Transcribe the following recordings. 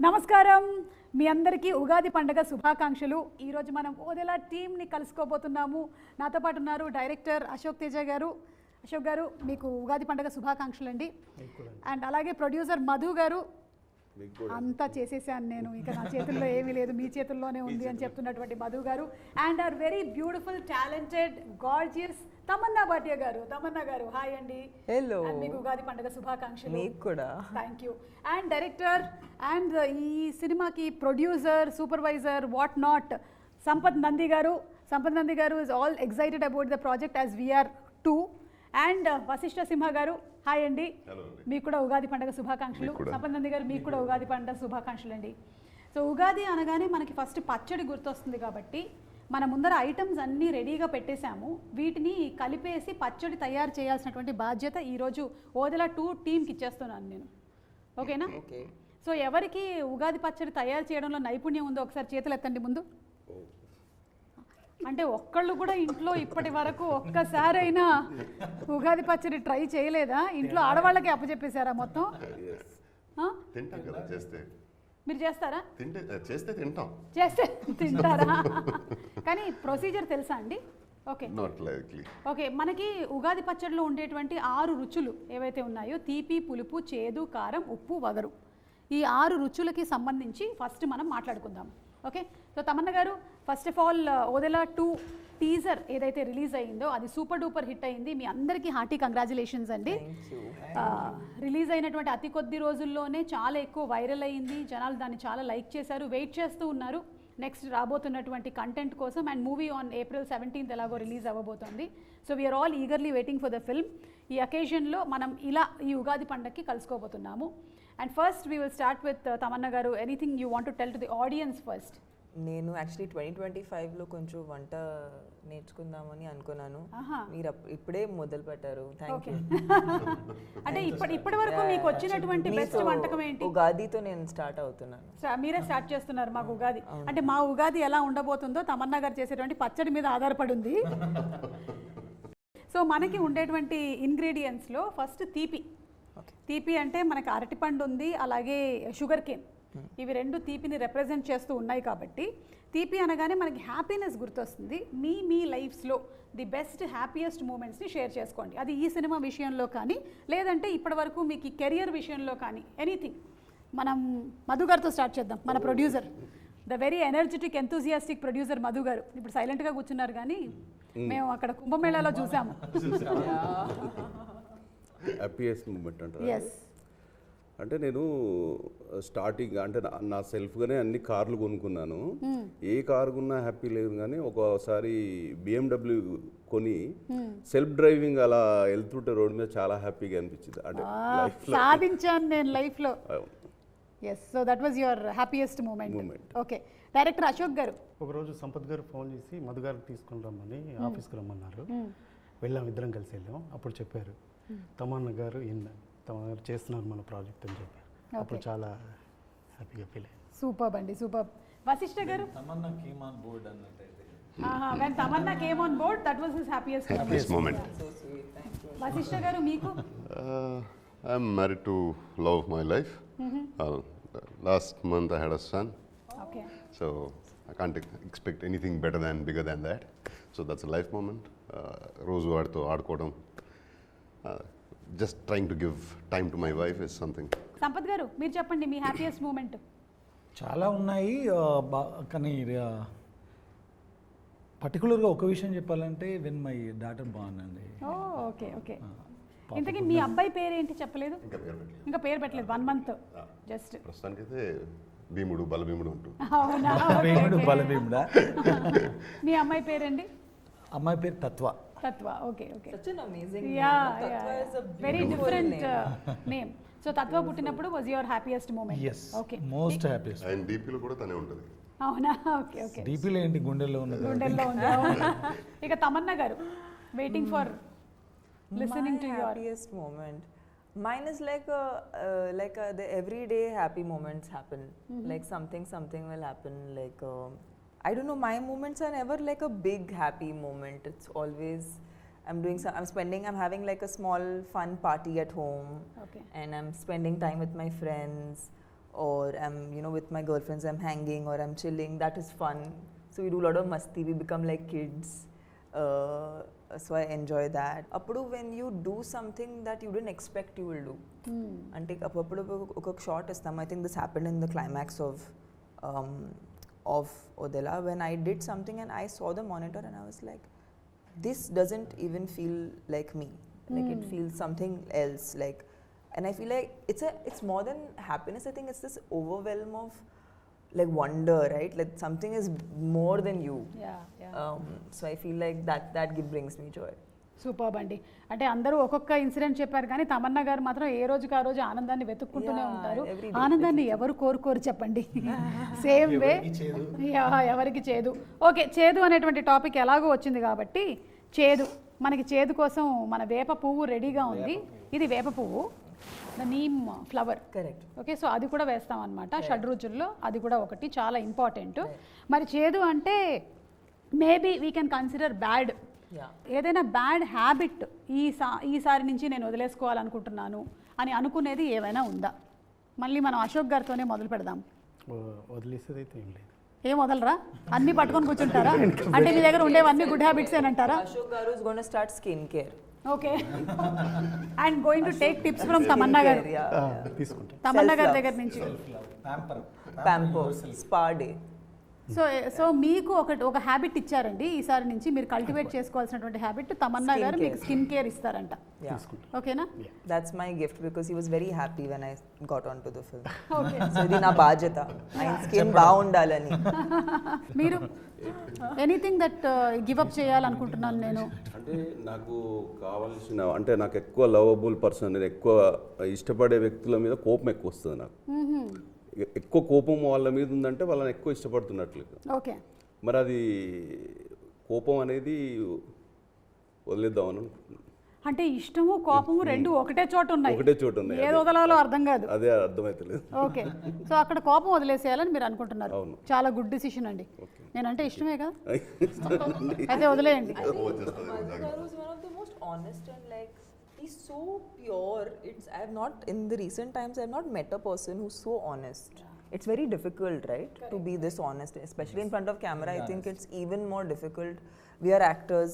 నమస్కారం, మీ అందరికీ ఉగాది పండుగ శుభాకాంక్షలు. ఈరోజు మనం ఓదెలా టీమ్ని కలుసుకోబోతున్నాము. నాతో పాటు ఉన్నారు డైరెక్టర్ అశోక్ తేజ గారు. అశోక్ గారు, మీకు ఉగాది పండుగ శుభాకాంక్షలు అండి. అండ్ అలాగే ప్రొడ్యూసర్ మధు గారు. అంతా చేసేసాను నేను, ఇక నా చేతుల్లో ఏమీ లేదు, మీ చేతుల్లోనే ఉంది అని చెప్తున్నటువంటి మధు గారు. And are very beautiful, talented, gorgeous Tamannaah Bhatia గారు. తమన్నా గారు, హాయ్ అండి. హలో. మీకు ఉగాది పండుగ శుభాకాంక్షలు. మీకు కూడా. Thank you. And director and ఈ సినిమాకి producer, supervisor, what not, Sampath Nandi garu. Sampath Nandi garu is all excited about the project as we're too. And Vasishta Simha garu, hi అండి. మీకు కూడా ఉగాది పండుగ శుభాకాంక్షలు. సంపత్ నంది గారు, మీకు కూడా ఉగాది పండుగ శుభాకాంక్షలు అండి. సో ఉగాది అనగానే మనకి ఫస్ట్ పచ్చడి గుర్తొస్తుంది కాబట్టి మన ముందర ఐటమ్స్ అన్నీ రెడీగా పెట్టేశాము. వీటిని కలిపేసి పచ్చడి తయారు చేయాల్సినటువంటి బాధ్యత ఈరోజు ఓదెలా 2 టీమ్కి ఇచ్చేస్తున్నాను నేను. ఓకేనా? ఓకే. సో ఎవరికి ఉగాది పచ్చడి తయారు చేయడంలో నైపుణ్యం ఉందో ఒకసారి చేతులు ఎత్తండి ముందు. అంటే ఒక్కళ్ళు కూడా ఇంట్లో ఇప్పటి వరకు ఒక్కసారైనా ఉగాది పచ్చడి ట్రై చేయలేదా? ఇంట్లో ఆడవాళ్ళకి అప్పచెప్పేశారా మొత్తం? మీరు చేస్తారా? చేస్తే తింటారా? కానీ ప్రొసీజర్ తెలుసా అండి? Okay okay. మనకి ఉగాది పచ్చడిలో ఉండేటువంటి 6 రుచులు ఏవైతే ఉన్నాయో, తీపి, పులుపు, చేదు, కారం, ఉప్పు, వగరు, ఈ 6 రుచులకి సంబంధించి ఫస్ట్ మనం మాట్లాడుకుందాం. ఓకే. సో తమన్న గారు, first of all Odela 2 teaser ఏదైతే రిలీజ్ అయ్యిందో అది సూపర్ డూపర్ హిట్ అయింది. మీ అందరికీ హార్టీ కంగ్రాచులేషన్స్ అండి. రిలీజ్ అయినటువంటి అతి కొద్ది రోజుల్లోనే చాలా ఎక్కువ వైరల్ అయ్యింది. జనాలు దాన్ని చాలా లైక్ చేశారు, వెయిట్ చేస్తూ ఉన్నారు నెక్స్ట్ రాబోతున్నటువంటి కంటెంట్ కోసం. And movie on April 17th ఎలాగో రిలీజ్ అవ్వబోతోంది. So we're all eagerly waiting for the film. ఈ అకేషన్లో మనం ఇలా ఈ ఉగాది పండగకి కలుసుకోబోతున్నాము. And first we will start with Tamannaah garu. Anything you want to tell to the audience first? నేను యాక్చువల్లీ 2025లో కొంచెం వంట నేర్చుకుందామని అనుకున్నాను. మీరు ఇప్పుడే మొదలు పెట్టారు. Thank you. అంటే ఇప్పటి వరకు మీకు వచ్చినటువంటి బెస్ట్ వంటకం ఏంటి? ఉగాదితో నేను స్టార్ట్ అవుతున్నాను. మీరే స్టార్ట్ చేస్తున్నారు మాకు ఉగాది. అంటే మా ఉగాది ఎలా ఉండబోతుందో తమన్నా గారు చేసేటువంటి పచ్చడి మీద ఆధారపడి ఉంది. సో మనకి ఉండేటువంటి ఇంగ్రీడియంట్స్లో ఫస్ట్ తీపి. తీపి అంటే మనకి అరటిపండు ఉంది, అలాగే షుగర్ కేన్. ఇవి 2 తీపిని రిప్రజెంట్ చేస్తూ ఉన్నాయి కాబట్టి తీపి అనగానే మనకి హ్యాపీనెస్ గుర్తొస్తుంది. మీ లైఫ్స్లో ది బెస్ట్ హ్యాపీయెస్ట్ మూమెంట్స్ని షేర్ చేసుకోండి. అది ఈ సినిమా విషయంలో కానీ, లేదంటే ఇప్పటి వరకు మీకు ఈ కెరియర్ విషయంలో కానీ, ఎనీథింగ్. మనం మధు గారితో స్టార్ట్ చేద్దాం. మన producer, the very energetic, enthusiastic producer Madhu గారు. ఇప్పుడు సైలెంట్గా కూర్చున్నారు, కానీ మేము అక్కడ కుంభమేళాలో చూసాము. హ్యాపీయెస్ట్ మూమెంట్ అంటారు. ఎస్. అంటే నేను స్టార్టింగ్ అంటే నా సెల్ఫ్గానే అన్ని కార్లు కొనుక్కున్నాను. ఏ కారు కొన్నా హ్యాపీ లేదు, కానీ ఒకసారి BMW కొని సెల్ఫ్ డ్రైవింగ్ అలా వెళ్తుంటే రోడ్ మీద చాలా హ్యాపీగా అనిపించింది. అంటే సాధించాను నేను లైఫ్లో. Yes. So that was your happiest moment. Okay. Director Ashok గారు. ఒకరోజు సంపత్ గారు ఫోన్ చేసి మధు గారిని తీసుకుని రమ్మని ఆఫీస్కి రమ్మన్నారు. వెళ్ళాం, ఇద్దరం కలిసి వెళ్ళాం. అప్పుడు చెప్పారు తమన్నా గారు చేస్తున్నారు మన ప్రాజెక్ట్ అని చెప్పారు. అప్పుడు చాలా హ్యాపీగా ఫీల్ అయ్యాను. సూపర్ అండి, super. Vasishta garu. Tamannaah came on board అన్నట్టయితే when Tamanna came on board, that was his happiest moment. So sweet. Thank you. Vassishta గారు, మీకు? I'm married to love of my life. Last month I had a son. Okay. So I can't expect anything better than, bigger than that. So that's a life moment. రోజు వాడితో ఆడుకోవడం, just trying to give time to my wife is something. Sampath గారు, మీరు చెప్పండి మీ happiest moment. చాలా ఉన్నాయి, కానీ పర్టికులర్గా ఒక విషయం చెప్పాలంటే వెన్ మై డాటర్ బార్న్ అండి. Okay okay. ఇంతకీ మీ అబ్బాయి పేరు ఏంటి చెప్పలేదు? ఇంకా పేరు పెట్టలేదు. 1 month జస్ట్. ప్రస్తుతానికైతే భీముడు, బలభీముడు ఉంటుంది. అవునా? భీముడు, బలభీముడా? మీ అమ్మాయి పేరండి? అమ్మాయి పేరు తత్వ. తత్వ. Okay okay. Such an amazing name. Yeah, Tatva is a very beautiful different name. name. So Tatva పుట్టినప్పుడు was your happiest moment? Yes, okay. Most happiest. And డీపీలో కూడా తనే ఉంటుంది. అవునా? Okay okay. డీపీలో ఏంటి, గుండెల్లో ఉన్నది. గుండెల్లో ఉంది. ఇక తమన్నా గారు, waiting for listening to your happiest moment. Mine is like the everyday happy moments happen. Like something will happen. Like I don't know, my moments are never like a big happy moment. It's always I'm having like a small fun party at home. Okay. And I'm spending time with my friends, or I'm, you know, with my girlfriends, I'm hanging or I'm chilling. That is fun. So we do a lot of masti. We become like kids. So I enjoy that. Appudu when you do something that you didn't expect you will do. Ante appudu oka shot istam. I think this happened in the climax of Odela when I did something and I saw the monitor and I was like, this doesn't even feel like me. Like it feels something else. Like, and I feel like it's more than happiness. I think it's this overwhelm of like wonder, right? Like something is more than you. So I feel like that brings me joy. Super అండి. అంటే అందరూ ఒక్కొక్క incident చెప్పారు కానీ తమన్నా గారు మాత్రం ఏ రోజుకి ఆ రోజు ఆనందాన్ని వెతుక్కుంటూనే ఉంటారు. ఆనందాన్ని ఎవరు కోరుకోరు చెప్పండి. సేమ్ వే ఎవరికి చేదు. ఓకే, చేదు అనేటువంటి టాపిక్ ఎలాగో వచ్చింది కాబట్టి చేదు, మనకి చేదు కోసం మన వేప పువ్వు రెడీగా ఉంది. ఇది వేప పువ్వు, the neem flower. Correct. Okay, so అది కూడా వేస్తాం అనమాట షడ్రుచుల్లో. అది కూడా ఒకటి చాలా ఇంపార్టెంట్. మరి చేదు అంటే maybe we can consider bad. ఏదైనా బ్యాడ్ హ్యాబిట్ ఈసారి నుంచి నేను వదిలేసుకోవాలనుకుంటున్నాను అని అనుకునేది ఏమైనా ఉందా? మళ్ళీ మనం అశోక్ గారితోనే మొదలు పెడదాం. వదిలేసేది అయితే ఏం లేదు. ఏం వదలరా? అన్ని పట్టుకొని కూర్చుంటారా? అంటే మీ దగ్గర ఉండేవన్నీ గుడ్ హ్యాబిట్స్ ఏనంటారా? Ashok Garu is going to start skincare. Okay, and going to take tips from Tamannaah garu. తీసుకుంటాం. తమన్నా గారి దగ్గర నుంచి Pamper, spa day. సో మీకు ఒక హ్యాబిట్ ఇచ్చారండి ఈసారి నుంచి మీరు కల్టివేట్ చేసుకోవాల్సినటువంటి హ్యాబిట్. తమన్నా గారు మీకు స్కిన్ కేర్ ఇస్తారంట. ఓకేనా? That's my gift because he was very happy when I got onto the film. Okay, So ఇది నా బాధ్యత, ఆయన స్కిన్ బాగుండాలని. మీరు ఎనీథింగ్ దట్ గివ్ అప్ చేయాలనుకుంటున్నాను నేను. అంటే నాకు కావాల్సిన, అంటే నాకు ఎక్కువ లవబుల్ పర్సన్, నేను ఎక్కువ ఇష్టపడే వ్యక్తుల మీద కోపం ఎక్కువ వస్తుంది నాకు. ఎక్కువ కోపం వాళ్ళ మీద ఉందంటే వాళ్ళని ఎక్కువ ఇష్టపడుతున్నట్లు. ఓకే, మరి అది కోపం అనేది వదిలేద్దామని అనుకుంటున్నాను. అంటే ఇష్టము కోపము రెండు ఒకటే చోట ఉన్నాయి. ఏది వదలాలో అర్థం కాదు. అదే అర్థమైతలేదు. ఓకే, సో అక్కడ కోపం వదిలేసేయాలని మీరు అనుకుంటున్నారు. చాలా గుడ్ డిసిషన్ అండి. నేనంటే ఇష్టమే కదా, అయితే వదిలేయండి. Garu is one of the most honest and like he's so pure. I have not, in the recent times, I have not met a person who's so honest. It's very difficult, right, to be this honest, especially in front of camera. I think it's even more difficult. We are actors.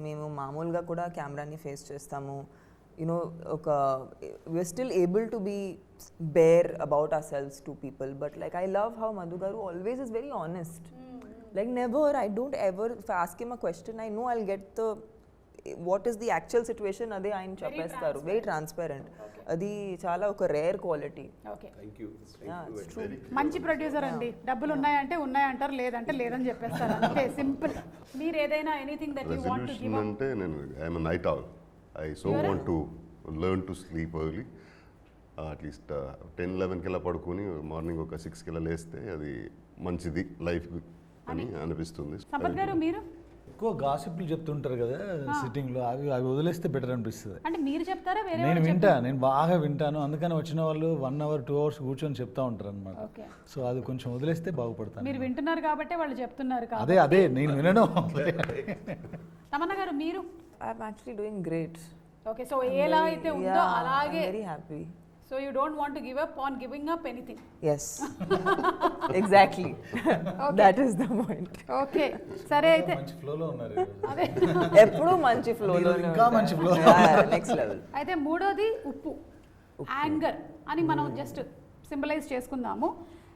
మేము మామూలుగా కూడా కెమెరాని face చేస్తాము. You know, we're still able to be bare about ourselves to people. But like I love how Madhu Garu always is very honest. Like never, I don't ever, if I ask him a question, I know I'll get what is the actual situation, అదే ఆయన చెప్పేస్తారు. Very transparent. అది చాలా ఒక rare quality. Okay, It's true. మంచి producer అండి. డబ్బులు ఉన్నాయంటే ఉన్నాయంటారు, లేదంటే లేదని చెప్పేస్తారు. అంతే, సింపుల్. మీరు ఏదైనా anything that you want to give up? అంటే నేను I'm a night owl. I so want to learn to sleep early. At least 10-11కి ఇలా పడుకొని మార్నింగ్ ఒక 6కి ఇలా లేస్తే అది మంచిది లైఫ్ అని అనిపిస్తుంది. సంపత్ గారు మీరు? ఎక్కువ గాసిప్లు చెప్తుంటారు కదా సిట్టింగ్లో, అవి వదిలేస్తే బెటర్ అనిపిస్తుంది. అంటే మీరు చెప్తారా? వేరే నేను బాగా వింటాను, అందుకని వచ్చిన వాళ్ళు 1 hour 2 hours కూర్చొని చెప్తా ఉంటారు అనమాట. సో అది కొంచెం వదిలేస్తే బాగుపడతాను. మీరు వింటున్నారు కాబట్టి వాళ్ళు చెప్తున్నారు. అదే నేను వినను. తమన్నా గారు మీరు? I'm actually doing great. Okay, so ఎలా అయితే ఉందో అలాగే. I'm very happy. So you don't want to give up on giving up anything? Yes. Exactly. That is the point. Okay, సరే అయితే మంచి ఫ్లోలో ఉన్నారు. అదే ఎప్పుడు మంచి ఫ్లోలో, ఇంకా మంచి ఫ్లో. Next level. అయితే మూడోది ఉప్పు, యాంగర్ అని మనం జస్ట్ సింబలైజ్ చేసుకుందాము.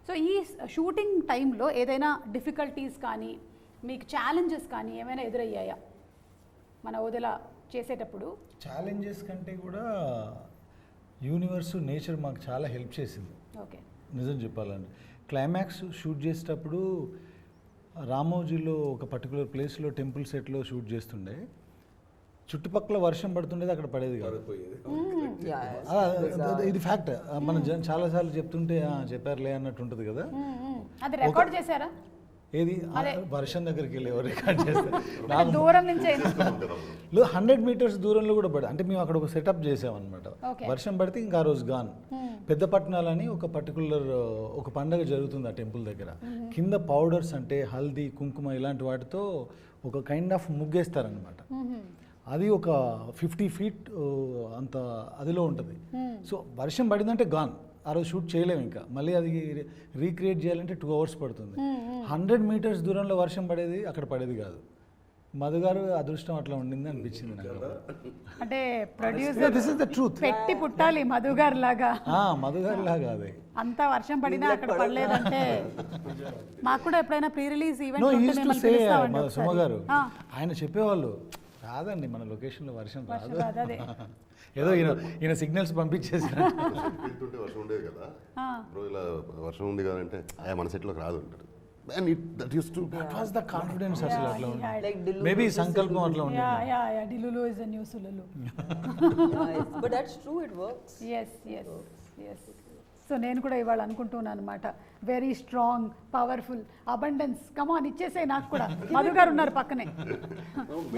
సో ఈ షూటింగ్ టైంలో ఏదైనా డిఫికల్టీస్ కానీ మీకు ఛాలెంజెస్ కానీ ఏమైనా ఎదురయ్యాయా మన వదిలా చేసేటప్పుడు? ఛాలెంజెస్ కంటే కూడా యూనివర్స్, నేచర్ మాకు చాలా హెల్ప్ చేసింది. ఓకే, నిజం చెప్పాలంటే క్లైమాక్స్ షూట్ చేసేటప్పుడు రామోజీలో ఒక పర్టికులర్ ప్లేస్లో టెంపుల్ సెట్లో షూట్ చేస్తుండే, చుట్టుపక్కల వర్షం పడుతుండేది, అక్కడ పడేది కాదు. ఇది ఫ్యాక్ట్. మనం చాలాసార్లు చెప్తుంటే చెప్పారులే అన్నట్టు ఉంటుంది కదా. అది రికార్డ్ చేశారా? ఏది వర్షం దగ్గరికి వెళ్ళి ఎవరు రికార్డ్ చేస్తారు? దూరం నుంచి 100 meters దూరంలో కూడా పడి, అంటే మేము అక్కడ ఒక సెటప్ చేసామన్నమాట. వర్షం పడితే ఇంకా ఆ రోజు గాన్. పెద్ద పట్టణాలని ఒక పర్టికులర్ ఒక పండగ జరుగుతుంది ఆ టెంపుల్ దగ్గర. కింద పౌడర్స్ అంటే హల్దీ, కుంకుమ ఇలాంటి వాటితో ఒక కైండ్ ఆఫ్ ముగ్గేస్తారనమాట. అది ఒక 50 feet అంత అదిలో ఉంటుంది. సో వర్షం పడిందంటే గాన్, ఆ రోజు షూట్ చేయలేము ఇంకా మళ్ళీ అది రీక్రియేట్ చేయాలంటే 2 hours పడుతుంది. 100 meters దూరంలో వర్షం పడేది అక్కడ పడేది కాదు. మధు గారు అదృష్టం అట్లా ఉండింది అనిపించింది నాకు. అంటే producer this is the truth. పెట్టి పుట్టాలి మధు గారు లాగా. మధు గారి లాగా అదే. అంత వర్షం పడినా అక్కడ పడలేదంటే మాకు కూడా ఎప్పుడైనా pre release no event use to say Suma గారు ఆయన చెప్పేవాళ్ళు రాదండి మన లొకేషన్లో వర్షం రాదు. అదే ఏదో ఈయన సిగ్నల్స్ పంపించేసి వెళ్తుంటే వర్షం ఉండేది కదా బ్రో, ఇలా వర్షం ఉంది కదంటే మన సెట్లోకి రాదు అంటారు. దట్ వాస్ ద కాన్ఫిడెన్స్ అసలు అట్లా ఉంది. Like Dillu మేబీ versus సంకల్పం అట్లా ఉంది. Yeah delulu is the new solulu. But that's true, it works. Yes so నేను కూడా ఇవాళ అనుకుంటున్నాను అనమాట, very strong, powerful, abundance, come on ఇచ్చేసే నాకు కూడా. మధు గారు ఉన్నారు పక్కనే.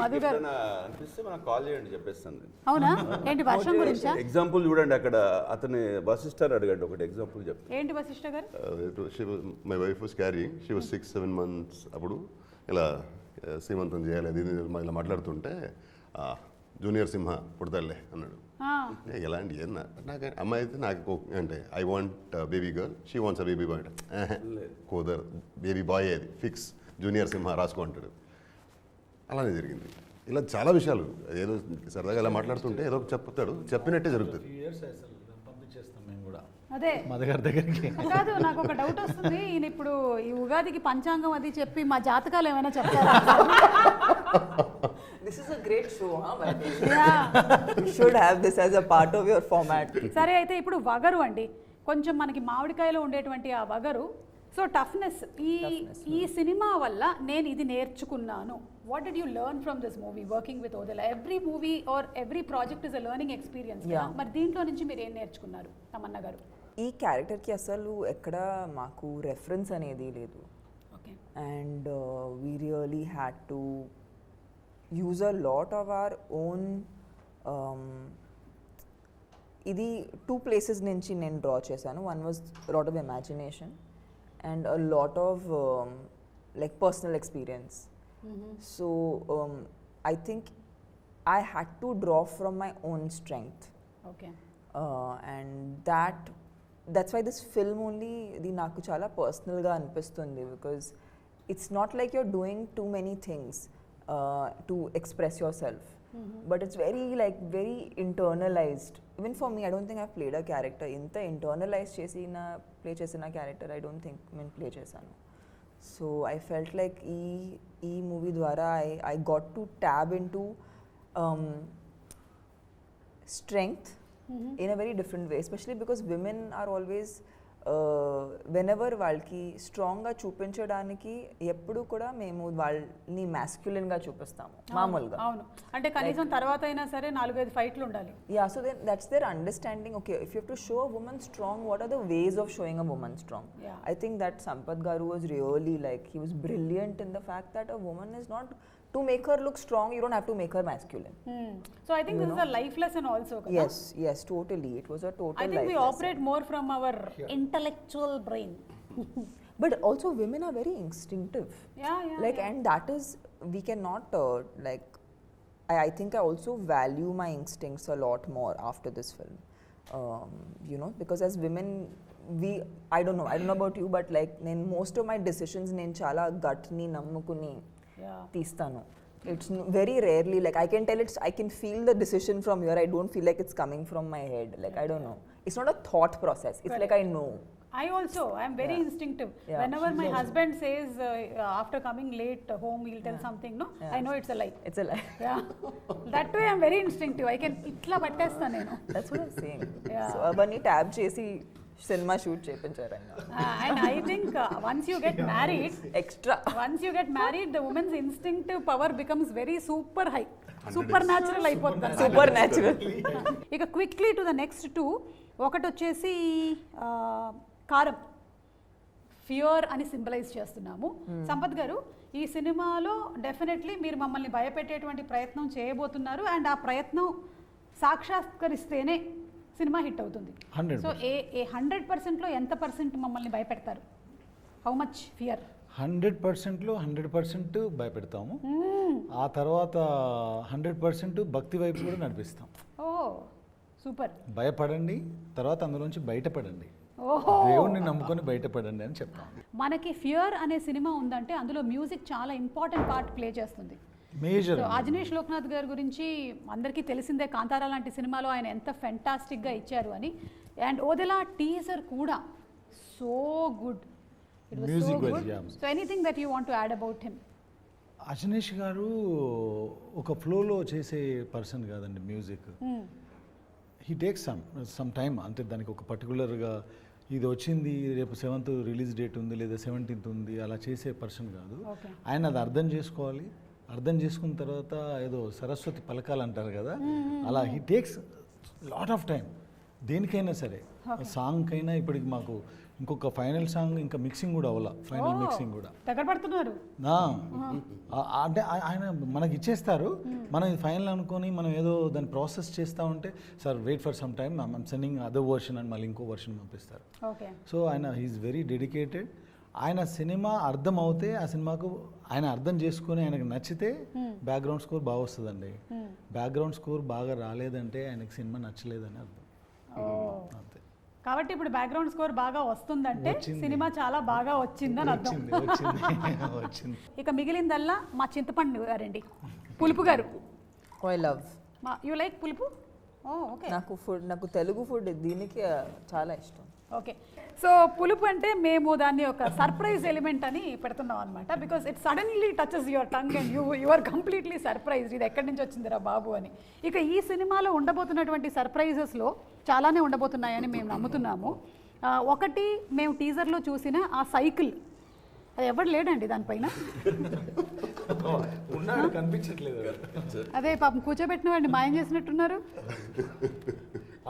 మధు గారు అనిపిస్తే మనకు కాల్ చేయండి, చెప్పేస్తాను. అవునా? ఏంటి వర్షం గురించా? ఎగ్జాంపుల్ చూడండి, అక్కడ అతని వశిష్ఠర్ అడిగాడు, ఒకటి ఎగ్జాంపుల్ చెప్పండి. ఏంటి వశిష్ఠ గారు? My wife was carrying, she was 6-7 months. అప్పుడు ఇలా సీమంతం చేయాలి అది ఇది ఇలా మాట్లాడుతుంటే జూనియర్ సింహ పుడతాడులే అన్నాడు. ఎలాంటి నాకు అమ్మాయి అయితే నాకు అంటే I want baby girl, she wants a baby boy. కుదర్ బేబీ బాయ్ అది ఫిక్స్, జూనియర్ సింహ రాసుకో అంటాడు. అలానే జరిగింది. ఇలా చాలా విషయాలు ఏదో సరదాగా ఇలా మాట్లాడుతుంటే ఏదో చెప్తాడు, చెప్పినట్టే జరుగుతుంది. పంపించేస్తాం మేము కూడా అదే మధు గారి దగ్గరికి. కాదు, నాకు ఒక డౌట్ వస్తుంది. ఈయన ఇప్పుడు ఈ ఉగాదికి పంచాంగం అది చెప్పి మా జాతకాలు ఏమైనా చెప్తారా? This is a great show, huh? By the way. You should have this as a part of your format. సరే, అయితే ఇప్పుడు వగరు అండి, కొంచెం మనకి మామిడికాయలో ఉండేటువంటి ఆ వగరు. సో టఫ్నెస్, ఈ సినిమా వల్ల నేను ఇది నేర్చుకున్నాను. What did you learn from this movie working with Odela? Every movie or every project is a learning experience. మరి దీంట్లో నుంచి మీరు ఏం నేర్చుకున్నారు తమన్నా గారు? ఈ క్యారెక్టర్కి అసలు ఎక్కడ మాకు రెఫరెన్స్ అనేది లేదు. Okay. And we really had to use a lot of our own ఇది 2 places నుంచి నేను డ్రా చేశాను. One was lot of imagination and a lot of like personal experience. So I think I had to draw from my own strength. Okay. And that's why this film only ఇది నాకు చాలా పర్సనల్గా అనిపిస్తుంది, because it's not like you're doing too many things to express yourself, but it's very internalized. Even for me, I don't think I've played a character inta internalized chesina play chesina character I don't think men play chesanu. So I felt like ee movie dwara I got to tap into strength in a very different way, especially because women are always whenever వాళ్ళకి స్ట్రాంగ్గా చూపించడానికి ఎప్పుడు కూడా మేము వాళ్ళని మ్యాస్క్యులిన్గా చూపిస్తాము మామూలుగా. అవును, అంటే కనీసం తర్వాత అయినా సరే 4-5 ఫైట్లు ఉండాలి. Yeah, so that's their understanding. Okay, if you have to show a woman strong, what are the ways of showing a woman strong? I think that Sampath garu was really like he was brilliant in the fact that a woman is not to make her look strong, you don't have to make her masculine. So I think this is a life lesson also. Yes, totally. It was a total life lesson. I think we operate more from our intellectual brain. But also women are very instinctive. Yeah. And that is, we cannot I think I also value my instincts a lot more after this film. Because as women, I don't know about you, but like most of my decisions నేను చాలా gut ni nammukuni తీస్తాను. It's very rarely like I can tell I can feel the decision from here. I don't feel like it's coming from my head. Like I don't know. It's not a thought process. It's like I know. I am very instinctive. Whenever my husband says after coming late home he'll tell something, no, I know it's a lie. It's a lie. Yeah. That way I'm very instinctive. I can itla pattesta nenu. That's what I'm saying. So abani tab chesi cinema shoot చేయించారన్న. And I think once you get married, the woman's instinctive power becomes very super high. Supernatural అయిపోతుంది. Supernatural. ఇక quickly to the next 2. ఒకటి వచ్చేసి కారం, fear అని symbolise చేస్తున్నాము. సంపత్ గారు, ఈ సినిమాలో డెఫినెట్లీ మీరు మమ్మల్ని భయపెట్టేటువంటి ప్రయత్నం చేయబోతున్నారు. అండ్ ఆ ప్రయత్నం సాక్షాత్కరిస్తేనే సినిమా హిట్ అవుతుంది. సో 100%లో ఎంత % మమ్మల్ని భయపెడతారు? How much fear? 100%లో 100% భయపెడతాము. ఆ తర్వాత 100% భక్తి వైపు కూడా నడిపిస్తాం. ఓ సూపర్. భయపడండి, తర్వాత అందులోంచి బయటపడండి. ఓహో. దేవుణ్ణి నమ్ముకొని బయటపడండి అని చెప్తాను. మనకి ఫియర్ అనే సినిమా ఉందంటే అందులో మ్యూజిక్ చాలా ఇంపార్టెంట్ పార్ట్ ప్లే చేస్తుంది. మేజర్ సో అజనీష్ లోక్నాథ్ గారి గురించి అందరికీ తెలిసిందే, కాంతారా లాంటి సినిమాలో ఆయన ఎంత ఫెంటాస్టిక్గా ఇచ్చారు అని. అండ్ ఓదెలా టీజర్ కూడా so good, it was so Music wise, good. yeah. So anything that you want to add about him? Ajaneesh గారు ఒక ఫ్లోలో చేసే పర్సన్ కాదండి music. He takes some time, అంటే దానికి ఒక పర్టికులర్గా ఇది వచ్చింది రేపు 7th రిలీజ్ డేట్ ఉంది లేదా 17th ఉంది అలా చేసే పర్సన్ కాదు. Okay. ఆయన అది అర్థం చేసుకోవాలి, అర్థం చేసుకున్న తర్వాత ఏదో సరస్వతి పలకాలు అంటారు కదా, అలా he takes lot of time దేనికైనా సరే. సాంగ్కైనా ఇప్పటికి మాకు ఇంకొక ఫైనల్ సాంగ్ ఇంకా మిక్సింగ్ కూడా అవ్వాల, ఫైనల్ మిక్సింగ్ కూడా. దగ్గర పడుతున్నారు. అంటే ఆయన మనకి ఇచ్చేస్తారు, మనం ఇది ఫైనల్ అనుకొని మనం ఏదో దాన్ని ప్రాసెస్ చేస్తూ ఉంటే sir wait for some time I'm sending other version అని మళ్ళీ ఇంకో వర్షన్ పంపిస్తారు. ఓకే. సో ఆయన హీఈస్ వెరీ డెడికేటెడ్. ఆయన సినిమా అర్థం అవుతే ఆ సినిమాకు ఆయన అర్థం చేసుకొని ఆయనకు నచ్చితే బ్యాక్గ్రౌండ్ స్కోర్ బాగా వస్తుందండి. బ్యాక్గ్రౌండ్ స్కోర్ బాగా రాలేదంటే ఆయనకు సినిమా నచ్చలేదని అర్థం. అంతే. కాబట్టి ఇప్పుడు బ్యాక్గ్రౌండ్ స్కోర్ బాగా వస్తుందంటే సినిమా చాలా బాగా వచ్చిందని అర్థం. వచ్చింది. ఇక మిగిలిందల్లా మా చింతపండు గారండి, పులుపు గారు. I love. యూ లైక్ పులుపు? ఓకే. నాకు తెలుగు ఫుడ్ దీనికి చాలా ఇష్టం. ఓకే. సో పులుపు అంటే మేము దాన్ని ఒక సర్ప్రైజ్ ఎలిమెంట్ అని పెడుతున్నాం అనమాట. Because it suddenly touches your tongue and you are completely surprised, ఇది ఎక్కడి నుంచి వచ్చిందిరా బాబు అని. ఇక ఈ సినిమాలో ఉండబోతున్నటువంటి సర్ప్రైజెస్లో చాలానే ఉండబోతున్నాయని మేము నమ్ముతున్నాము. ఒకటి, మేము టీజర్లో చూసిన ఆ సైకిల్, అది ఎవరు లేడండి దానిపైన, కనిపించట్లేదు. అదే పాపం కూర్చోబెట్టిన వాడిని మాయం చేసినట్టున్నారు.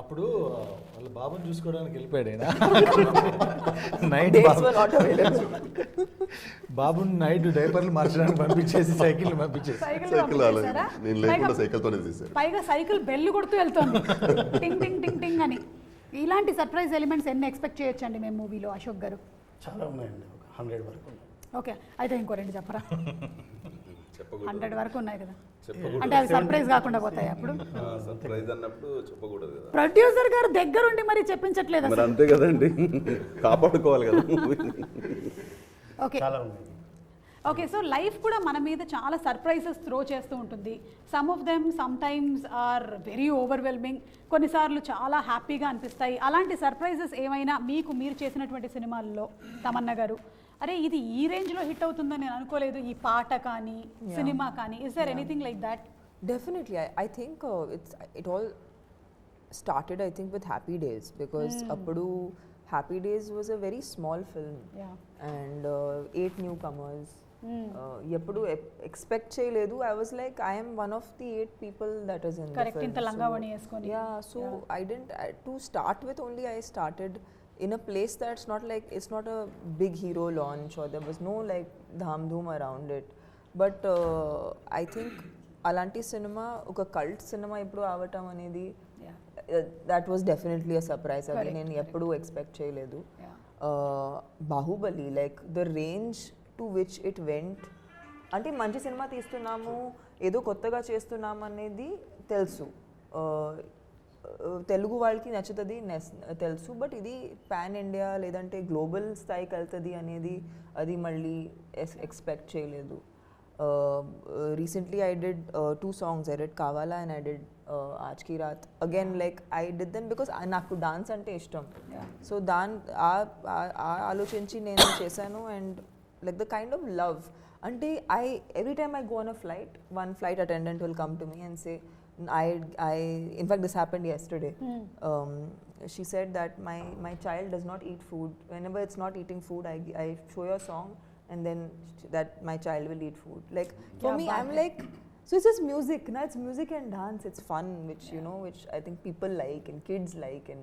అప్పుడు వాళ్ళ బాబుని చూసుకోవడానికి వెళ్ళిపోయాడు నైట్. బాబుని నైట్ డైపర్లు మార్చడానికి పంపించేసి సైకిల్ పంపించేసి పైగా సైకిల్ బెల్లు కొడుతూ వెళ్తుంది టింగ్ టింగ్ టింగ్ టింగ్ అని. ఇలాంటి సర్ప్రైజ్ ఎలిమెంట్స్ ఎన్ని ఎక్స్పెక్ట్ చేయొచ్చండి మేము మూవీలో అశోక్ గారు? చాలా ఉన్నాయండి, 100 వరకు ఉన్నాయి. ఓకే, అయితే ఇంకో 2 చెప్పరా? 100 వరకు ఉన్నాయి కదా, అంటే అవి సర్ప్రైజ్ కాకుండా పోతాయి. అప్పుడు సర్ప్రైజ్ అన్నప్పుడు చెప్పకూడదు కదా. ప్రొడ్యూసర్ గారు దగ్గరుండి మరి చెప్పించట్లేదు మరి అంతే కదండి, కాపాడుకోవాలి కదా. ఓకే. చాలా ఉన్నాయి. ఓకే, సో లైఫ్ కూడా మన మీద చాలా సర్ప్రైజెస్ త్రో చేస్తూ ఉంటుంది. Some of them sometimes are very overwhelming, కొన్నిసార్లు చాలా హ్యాపీగా అనిపిస్తాయి. అలాంటి సర్ప్రైజెస్ ఏమైనా మీకు మీరు చేసినటువంటి సినిమాల్లో తమన్నా గారు, అరే ఇది ఈ రేంజ్లో హిట్ అవుతుందని నేను అనుకోలేదు, ఈ పాట కానీ సినిమా కానీ, is there anything like that? Definitely, I think it all started, I think, with Happy Days, because appudu Happy Days was a very small film. Yeah. And 8 newcomers. Eppudu expect cheyaledu. I was like, I am one of the 8 people that is in Correct, the film. inta langavani eskoni. Yeah, so I didn't, to start with only, I started in a place that's not like, it's not a big hero launch or there was no like dham dhoom around it. But I think అలాంటి cinema ఒక cult cinema ఇప్పుడు అవటం అనేది that was definitely a surprise. అది నేను ఎప్పుడూ expect చేయలేదు. Baahubali, like the range to which it went, అంటే మంచి సినిమా తీస్తున్నాము, ఏదో కొత్తగా చేస్తున్నాము అనేది తెలుసు, తెలుగు వాళ్ళకి నచ్చుతుంది తెలుసు. బట్ ఇది పాన్ ఇండియా లేదంటే గ్లోబల్ స్థాయికి వెళ్తుంది అనేది అది మళ్ళీ ఎక్స్పెక్ట్ చేయలేదు. Recently I did 2 songs. I did Kavala and I did Aaj Ki Raat. Again, like I did them because నాకు డాన్స్ అంటే ఇష్టం. సో ఆలోచించి నేను చేశాను. And like the kind of love, అంటే every time I go on a flight, one flight attendant will come to me and say, in fact this happened yesterday. She said that my child does not eat food. Whenever it's not eating food, I show your song and then that my child will eat food. Like for me, I'm like, so it's just music, na? It's music and dance. It's fun, which you know, which I think people like and kids like, and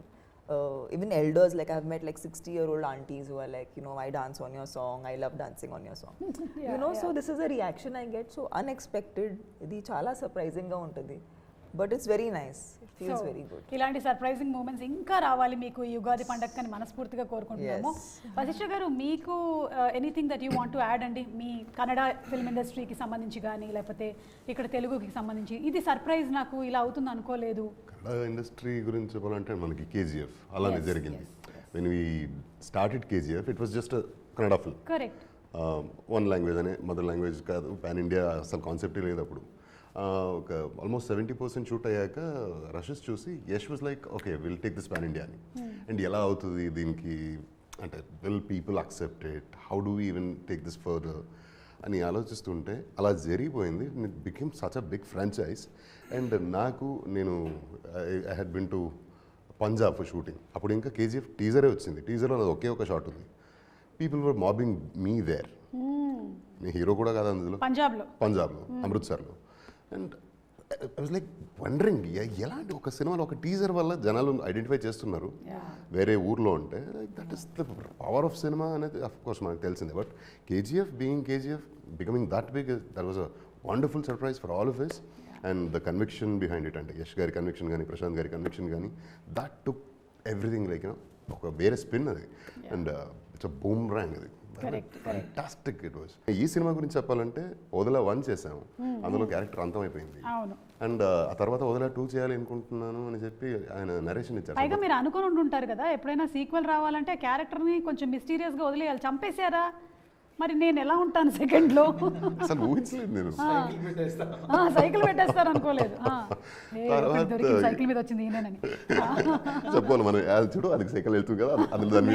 even elders. Like I've met like 60-year-old aunties who are like, you know, I dance on your song. I love dancing on your song. You know, so this is a reaction I get. So unexpected. Idi chala surprising ga untadi. But it's very nice. It feels very good. ఇలాంటి surprising moments ఇంకా రావాలి మీకు ఈ ఉగాది పండగని మనస్ఫూర్తిగా కోరుకుంటున్నాము. వశిష్ఠ గారు, మీకు anything that you want to add అండి, మీ కన్నడ ఫిల్మ్ ఇండస్ట్రీకి సంబంధించి కానీ లేకపోతే ఇక్కడ తెలుగుకి సంబంధించి, ఇది సర్ప్రైజ్ నాకు ఇలా అవుతుంది అనుకోలేదు. కన్నడ ఇండస్ట్రీ గురించి చెప్పాలంటే మనకి KGF అలానే జరిగింది. When we started KGF it was just Kannada film, correct. One language అనే మదర్ లాంగ్వేజ్ కాదు, పాన్ ఇండియా అసలు కాన్సెప్టే లేదు అప్పుడు. ఒక ఆల్మోస్ట్ 70% షూట్ అయ్యాక రషెస్ చూసి Yash was like okay will take this pan India అని. అండ్ ఎలా అవుతుంది దీనికి అంటే will people accept it, how do even take this further అని ఆలోచిస్తుంటే అలా జరిగిపోయింది. It became such a big franchise. And నేను I had been to Punjab for shooting. అప్పుడు ఇంకా కేజీఎఫ్ టీజరే వచ్చింది, టీజర్లో నాది ఒకే ఒక షాట్ ఉంది. People were mobbing me there. నేను హీరో కూడా కాదు అందులో, పంజాబ్లో అమృత్సర్లో. And I was like wondering ఎలాంటి ఒక సినిమాలో ఒక టీజర్ వల్ల జనాలు ఐడెంటిఫై చేస్తున్నారు వేరే ఊర్లో ఉంటే. Like that is the power of cinema అనేది అఫ్ కోర్స్ మనకు తెలిసిందే. But KGF being KGF becoming that big, that was a wonderful surprise for all of us. And the conviction behind it అంటే యష్ గారి conviction కానీ ప్రశాంత్ గారి conviction కానీ that took everything like ఒక వేరే స్పిన్ అది. And it's a boomerang అది. Fantastic it was. ఈ సినిమా గురించి చెప్పాలంటే వదల 1 చేసాము, అందులో క్యారెక్టర్ అంతమైపోయింది. అండ్ ఆ తర్వాత వదల 2 చేయాలి అనుకుంటున్నాను అని చెప్పి ఆయన నరేషన్ ఇచ్చారు. పైగా మీరు అనుకుని ఉంటుంటారు కదా ఎప్పుడైనా సీక్వెల్ రావాలంటే క్యారెక్టర్ని కొంచెం మిస్టీరియస్గా వదిలేయాలి, చంపేశారా మరి నేను ఎలా ఉంటాను సెకండ్లో, అసలు ఊహించలేదు నేను. సైకిల్ పెట్టేస్తారు అనుకోలేదు, సైకిల్ మీద వచ్చింది ఈయనని చెప్పాలి మనం. చూడు అది సైకిల్ వెళ్తుంది కదా, అది దాన్ని.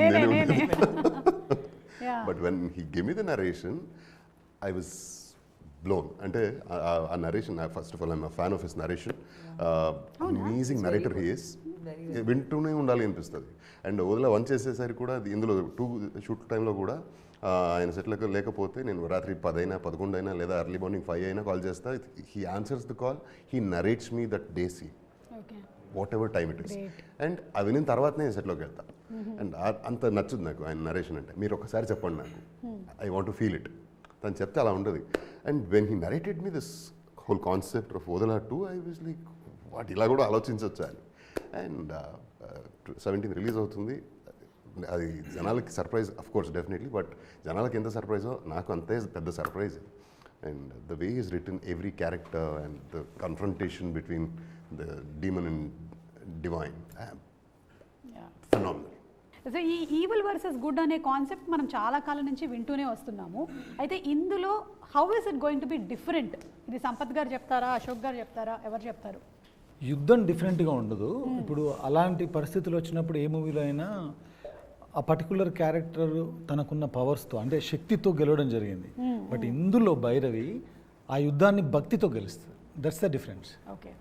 But when he give me the narration I was blown. అంటే ఆ narration, first of all I'm fan of his narration. Amazing narrator he is. వింటూనే ఉండాలి అనిపిస్తుంది. అండ్ వదిలే 1 చేసేసరికి కూడా ఇందులో 2 షూట్ టైంలో కూడా ఆయన సెట్లకు లేకపోతే నేను రాత్రి 10 అయినా 11 అయినా లేదా ఎర్లీ మార్నింగ్ 5 అయినా కాల్ చేస్తా. He answers the call, he narrates me that day scene whatever time it is. And అవి వినిన తర్వాతనే నేను సెట్లోకి వెళ్తా. అండ్ అంత నచ్చుది నాకు ఆయన నరేషన్ అంటే. మీరు ఒకసారి చెప్పండి నాకు, I want to feel it. తను చెప్తే అలా ఉంటుంది. And when he narrated me this whole concept of Odela 2 I was like what, ఇలా కూడా ఆలోచించవచ్చు అని. అండ్ 17th రిలీజ్ అవుతుంది. అది జనాలకి surprise of course definitely, but జనాలకి ఎంత సర్ప్రైజో నాకు అంతే పెద్ద surprise. And the way is return every character and the confrontation between the demon and divine, phenomenal. So ఈ ఈవిల్ వర్సెస్ గుడ్ అనే కాన్సెప్ట్ మనం చాలా కాలం నుంచి వింటూనే వస్తున్నాము. అయితే ఇందులో how is it going to be different? ఇది సంపత్ గారు చెప్తారా, అశోక్ గారు చెప్తారా, ఎవరు చెప్తారు? యుద్ధం డిఫరెంట్గా ఉండదు. ఇప్పుడు అలాంటి పరిస్థితులు వచ్చినప్పుడు ఏ మూవీలో అయినా ఆ పర్టికులర్ క్యారెక్టర్ తనకున్న పవర్స్తో అంటే శక్తితో గెలవడం జరిగింది. బట్ ఇందులో భైరవి ఆ యుద్ధాన్ని భక్తితో గెలుస్తుంది. That's the difference. Okay,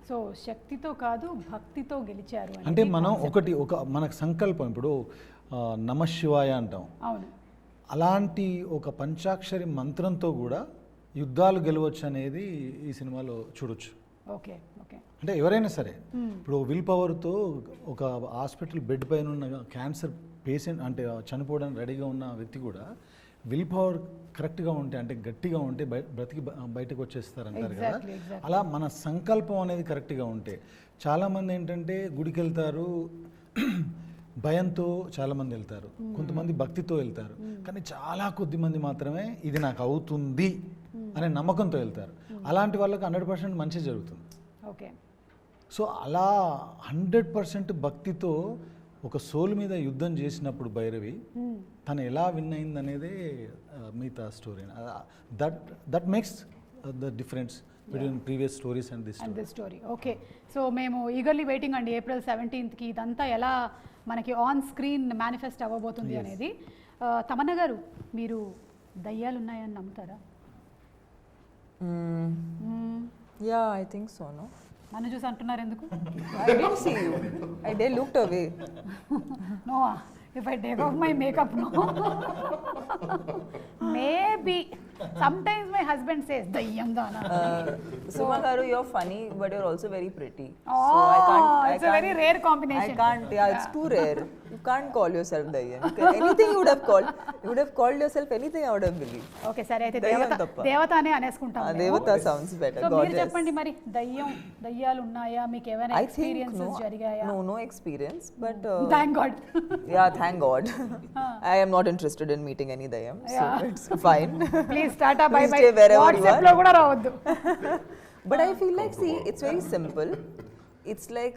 so శక్తితో కాదు భక్తితో గెలిచారు అంటే మనం ఒక మనకు సంకల్పం, ఇప్పుడు నమశివాయ అంటాం, అవును, అలాంటి ఒక పంచాక్షరి మంత్రంతో కూడా యుద్ధాలు గెలవచ్చు అనేది ఈ సినిమాలో చూడొచ్చు. Okay okay. అంటే ఎవరైనా సరే ఇప్పుడు విల్ పవర్తో ఒక హాస్పిటల్ బెడ్ పైన ఉన్న క్యాన్సర్ పేషెంట్ అంటే చనిపోవడానికి రెడీగా ఉన్న వ్యక్తి కూడా విల్ పవర్ కరెక్ట్గా ఉంటే అంటే గట్టిగా ఉంటే బ్రతికి బయటకు వచ్చేస్తారంటారు కదా. అలా మన సంకల్పం అనేది కరెక్ట్గా ఉంటే, చాలామంది ఏంటంటే గుడికి వెళ్తారు భయంతో, చాలామంది వెళ్తారు, కొంతమంది భక్తితో వెళ్తారు, కానీ చాలా కొద్ది మంది మాత్రమే ఇది నాకు అవుతుంది అనే నమ్మకంతో వెళ్తారు. అలాంటి వాళ్ళకి 100% మంచి జరుగుతుంది. ఓకే. సో అలా 100% భక్తితో ఒక సోల్ మీద యుద్ధం చేసినప్పుడు భైరవి తను ఎలా విన్ అయింది అనేదే మిగతా story. That makes the difference between previous stories and this story. Okay, so మేము ఈగర్లీ వెయిటింగ్ అండి April 17th ఇదంతా ఎలా మనకి ఆన్ స్క్రీన్ మేనిఫెస్ట్ అవ్వబోతుంది అనేది. తమన్నా గారు, మీరు దయ్యాలు ఉన్నాయని నమ్ముతారా? Yeah, I think so, no? నన్ను చూసి అంటున్నారు ఎందుకు? I didn't see you. I looked away. No, if I take off my makeup, no. Maybe. Sometimes my husband says, dayyam dana. Suma garu, you're funny, but you're also very pretty. Oh, so it's a very rare combination. I can't, yeah, it's too rare. You can't call yourself dayyam. Anything you would have called yourself anything, I would have believed. Okay, సరే అయితే దేవత అనే అనేసుకుంటాం. దేవత sounds better. So మీరు చెప్పండి మరి, దయ్యాలు ఉన్నాయా, మీకు ఏమైనా ఎక్స్‌పీరియన్సెస్ జరిగాయా? No experience, but thank God. Yeah, thank God. I am not interested in meeting any dayyam, so it's fine. Please tata bye bye. WhatsApp lo kuda ravoddu. But I feel like, see, it's very simple. It's like